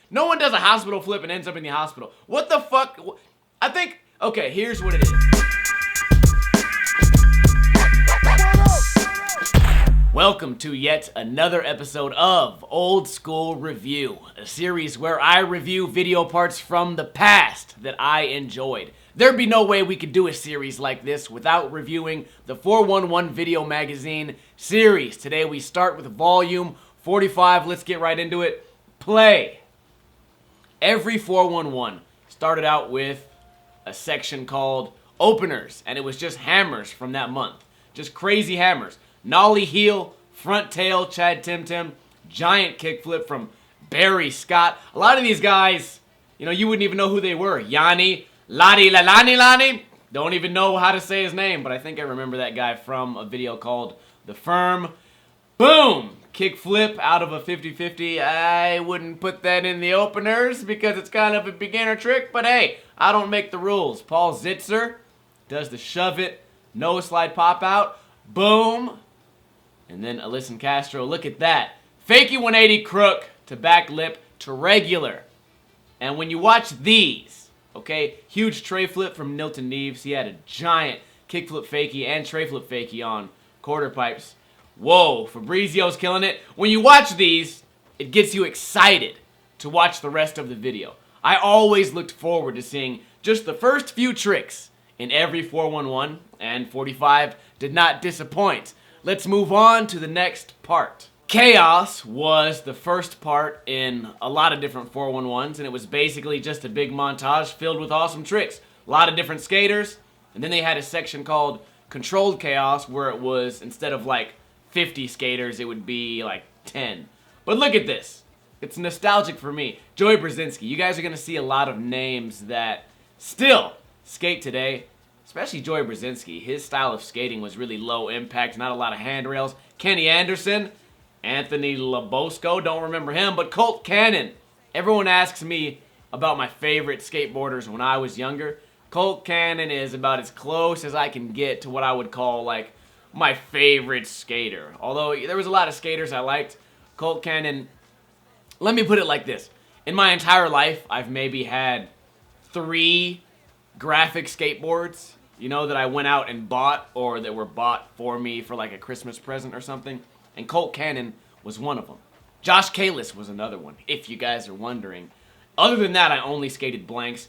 No one does a hospital flip and ends up in the hospital. What the fuck? I think, okay, here's what it is. Welcome to yet another episode of Old School Review, a series where I review video parts from the past that I enjoyed. There'd be no way we could do a series like this without reviewing the 411 Video Magazine series. Today we start with volume 45. Let's get right into it. Play. Every 411 started out with a section called Openers, and it was just hammers from that month. Just crazy hammers. Nollie heel, front tail, Chad Tim Tim, giant kickflip from Barry Scott. A lot of these guys, you wouldn't even know who they were. Yanni, Lani, Lani. Don't even know how to say his name, but I think I remember that guy from a video called The Firm. Boom! Kickflip out of a 50-50. I wouldn't put that in the openers because it's kind of a beginner trick, but hey, I don't make the rules. Paul Zitzer does the shove it, no slide pop out. Boom! And then Alyson Castro, look at that. Fakey 180 crook to back lip to regular. And when you watch these, okay, huge tray flip from Nilton Neves. He had a giant kickflip fakie and tray flip fakie on quarter pipes. Whoa, Fabrizio's killing it. When you watch these, it gets you excited to watch the rest of the video. I always looked forward to seeing just the first few tricks in every 411, and 45 did not disappoint. Let's move on to the next part. Chaos was the first part in a lot of different 411s, and it was basically just a big montage filled with awesome tricks. A lot of different skaters, and then they had a section called Controlled Chaos where it was, instead of like 50 skaters, it would be like 10. But look at this. It's nostalgic for me. Joey Brzezinski. You guys are going to see a lot of names that still skate today. Especially Joey Brzezinski. His style of skating was really low impact, not a lot of handrails. Kenny Anderson, Anthony Labosco, don't remember him, but Colt Cannon. Everyone asks me about my favorite skateboarders when I was younger. Colt Cannon is about as close as I can get to what I would call like my favorite skater. Although there was a lot of skaters I liked, Colt Cannon, let me put it like this. In my entire life, I've maybe had 3 graphic skateboards, that I went out and bought, or that were bought for me for like a Christmas present or something. And Colt Cannon was one of them. Josh Kalis was another one, if you guys are wondering. Other than that, I only skated blanks.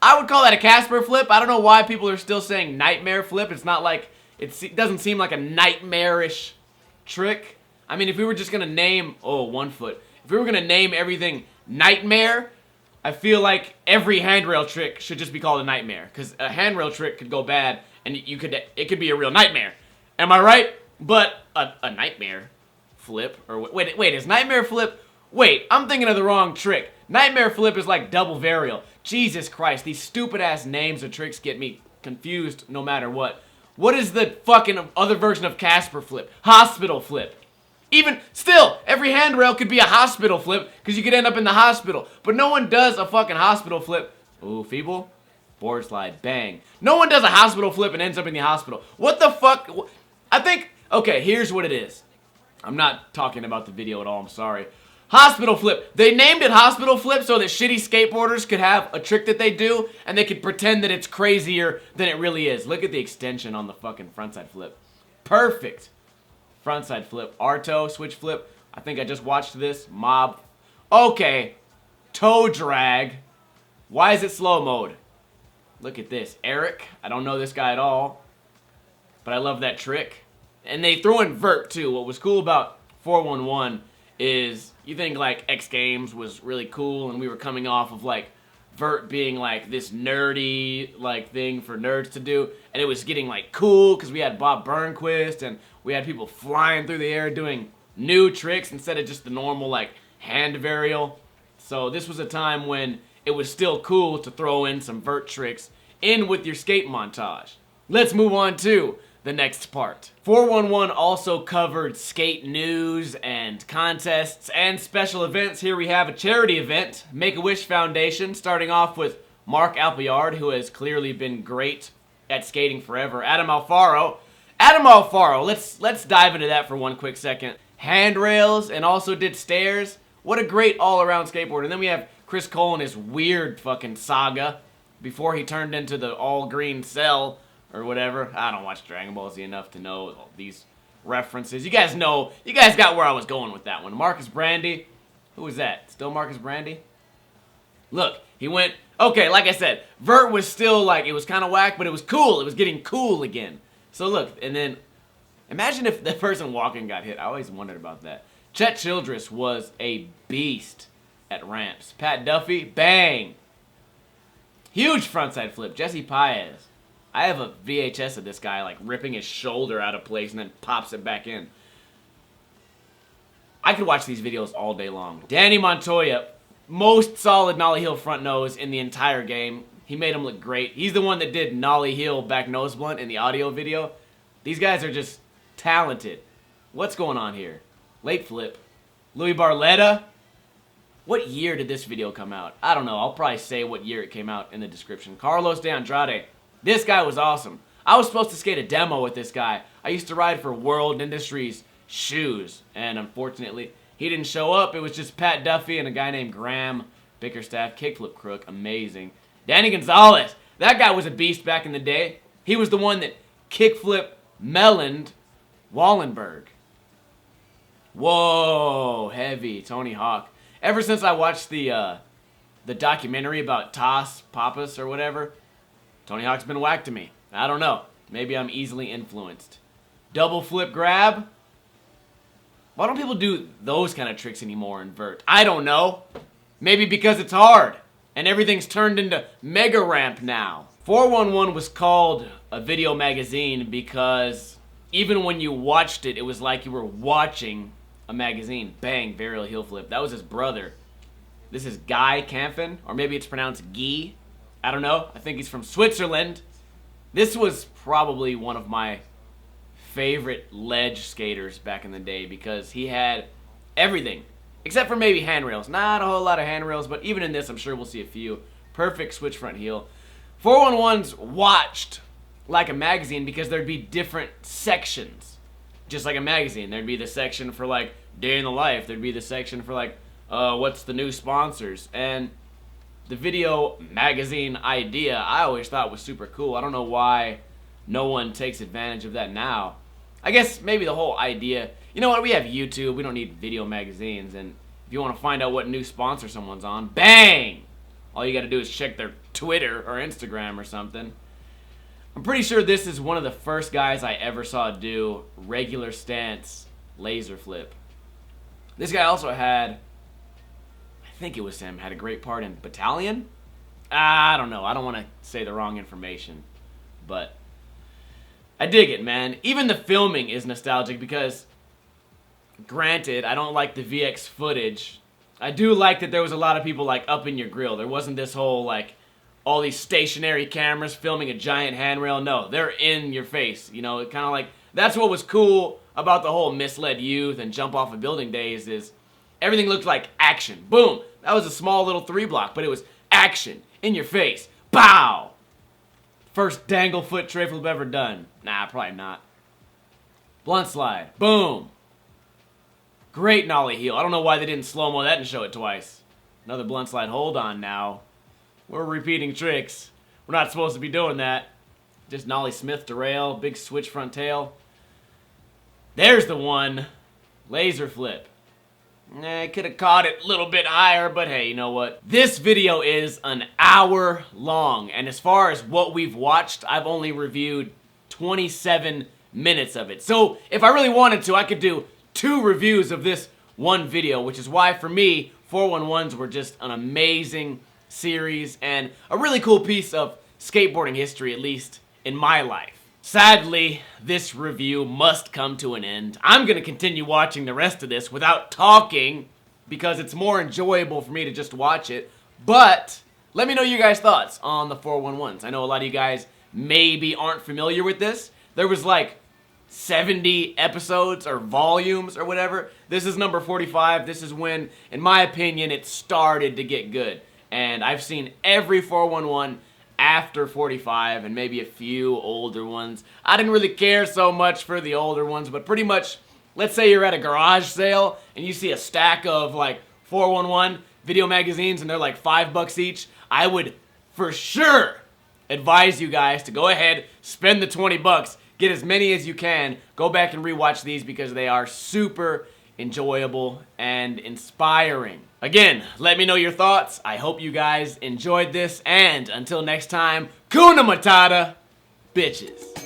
I would call that a Casper flip. I don't know why people are still saying nightmare flip. It's not like, it doesn't seem like a nightmarish trick. I mean, if we were just going to name, 1 foot. If we were going to name everything nightmare, I feel like every handrail trick should just be called a nightmare, because a handrail trick could go bad, and it could be a real nightmare. Am I right? But a nightmare flip, or wait, is nightmare flip? Wait, I'm thinking of the wrong trick. Nightmare flip is like double varial. Jesus Christ, these stupid ass names of tricks get me confused no matter what. What is the fucking other version of Casper flip? Hospital flip. Even still, every handrail could be a hospital flip because you could end up in the hospital. But no one does a fucking hospital flip. Ooh, feeble. Board slide. Bang. No one does a hospital flip and ends up in the hospital. What the fuck? I think, okay, here's what it is. I'm not talking about the video at all. I'm sorry. Hospital flip. They named it hospital flip so that shitty skateboarders could have a trick that they do and they could pretend that it's crazier than it really is. Look at the extension on the fucking frontside flip. Perfect. Frontside flip, Arto, switch flip. I think I just watched this. Mob. Okay. Toe drag. Why is it slow mode? Look at this. Eric. I don't know this guy at all, but I love that trick. And they throw in vert too. What was cool about 411 is you think like X Games was really cool, and we were coming off of like vert being like this nerdy like thing for nerds to do, and it was getting like cool because we had Bob Burnquist and we had people flying through the air doing new tricks instead of just the normal like hand varial. So this was a time when it was still cool to throw in some vert tricks in with your skate montage. Let's move on to the next part. 411 also covered skate news and contests and special events. Here we have a charity event, Make-A-Wish Foundation, starting off with Mark Appleyard, who has clearly been great at skating forever. Adam Alfaro, let's dive into that for one quick second. Handrails and also did stairs. What a great all-around skateboarder. And then we have Chris Cole and his weird fucking saga before he turned into the all-green Cell or whatever. I don't watch Dragon Ball Z enough to know all these references. You guys know, you guys got where I was going with that one. Marcus Brandy. Who was that? Still Marcus Brandy? Look, he went, okay, like I said, vert was still like, it was kind of whack, but it was cool. It was getting cool again. So look, and then, imagine if the person walking got hit. I always wondered about that. Chet Childress was a beast at ramps. Pat Duffy, bang. Huge frontside flip. Jesse Paez. I have a VHS of this guy like ripping his shoulder out of place and then pops it back in. I could watch these videos all day long. Danny Montoya, most solid nollie heel front nose in the entire game. He made him look great. He's the one that did nollie heel back nose blunt in the audio video. These guys are just talented. What's going on here? Late flip. Louis Barletta. What year did this video come out? I don't know. I'll probably say what year it came out in the description. Carlos de Andrade. This guy was awesome. I was supposed to skate a demo with this guy. I used to ride for World Industries shoes, and unfortunately, he didn't show up. It was just Pat Duffy and a guy named Graham Bickerstaff. Kickflip crook. Amazing. Danny Gonzalez. That guy was a beast back in the day. He was the one that kickflip meloned Wallenberg. Whoa, heavy. Tony Hawk. Ever since I watched the documentary about Toss Pappas or whatever, Tony Hawk's been whack to me. I don't know. Maybe I'm easily influenced. Double flip grab. Why don't people do those kind of tricks anymore in vert? I don't know. Maybe because it's hard and everything's turned into mega ramp now. 411 was called a video magazine because even when you watched it, it was like you were watching a magazine. Bang, varial heel flip. That was his brother. This is Guy Camfin, or maybe it's pronounced Guy. I don't know. I think he's from Switzerland. This was probably one of my favorite ledge skaters back in the day because he had everything. Except for maybe handrails. Not a whole lot of handrails, but even in this, I'm sure we'll see a few. Perfect switch front heel. 411s watched like a magazine because there'd be different sections. Just like a magazine. There'd be the section for like day in the life. There'd be the section for like what's the new sponsors. And the video magazine idea I always thought was super cool. I don't know why no one takes advantage of that now. I guess maybe the whole idea, you know what, we have YouTube, we don't need video magazines, and if you want to find out what new sponsor someone's on, bang! All you gotta do is check their Twitter or Instagram or something. I'm pretty sure this is one of the first guys I ever saw do regular stance laser flip. This guy also had, I think it was him, had a great part in Battalion? I don't know, I don't want to say the wrong information, but I dig it, man. Even the filming is nostalgic because, granted, I don't like the VX footage. I do like that there was a lot of people, like, up in your grill. There wasn't this whole, like, all these stationary cameras filming a giant handrail. No, they're in your face. You know, kind of like, that's what was cool about the whole misled youth and jump off a building days is everything looked like action. Boom. That was a small little 3-block, but it was action. In your face. Bow. First dangle foot tray flip ever done. Nah, probably not. Blunt slide. Boom. Great nollie heel. I don't know why they didn't slow-mo that and show it twice. Another blunt slide. Hold on now. We're repeating tricks. We're not supposed to be doing that. Just nollie Smith to rail. Big switch front tail. There's the one. Laser flip. I could have caught it a little bit higher, but hey, you know what? This video is an hour long, and as far as what we've watched, I've only reviewed 27 minutes of it. So if I really wanted to, I could do 2 reviews of this one video, which is why for me, 411s were just an amazing series and a really cool piece of skateboarding history, at least in my life. Sadly, this review must come to an end. I'm going to continue watching the rest of this without talking because it's more enjoyable for me to just watch it. But let me know your guys' thoughts on the 411s. I know a lot of you guys maybe aren't familiar with this. There was like 70 episodes or volumes or whatever. This is number 45. This is when, in my opinion, it started to get good. And I've seen every 411 after 45 and maybe a few older ones. I didn't really care so much for the older ones, but pretty much, let's say you're at a garage sale and you see a stack of like 411 video magazines, and they're like $5 each. I would for sure advise you guys to go ahead, spend the 20 bucks, get as many as you can, go back and rewatch these because they are super enjoyable and inspiring. Again, let me know your thoughts. I hope you guys enjoyed this, and until next time, Kuna Matata, bitches.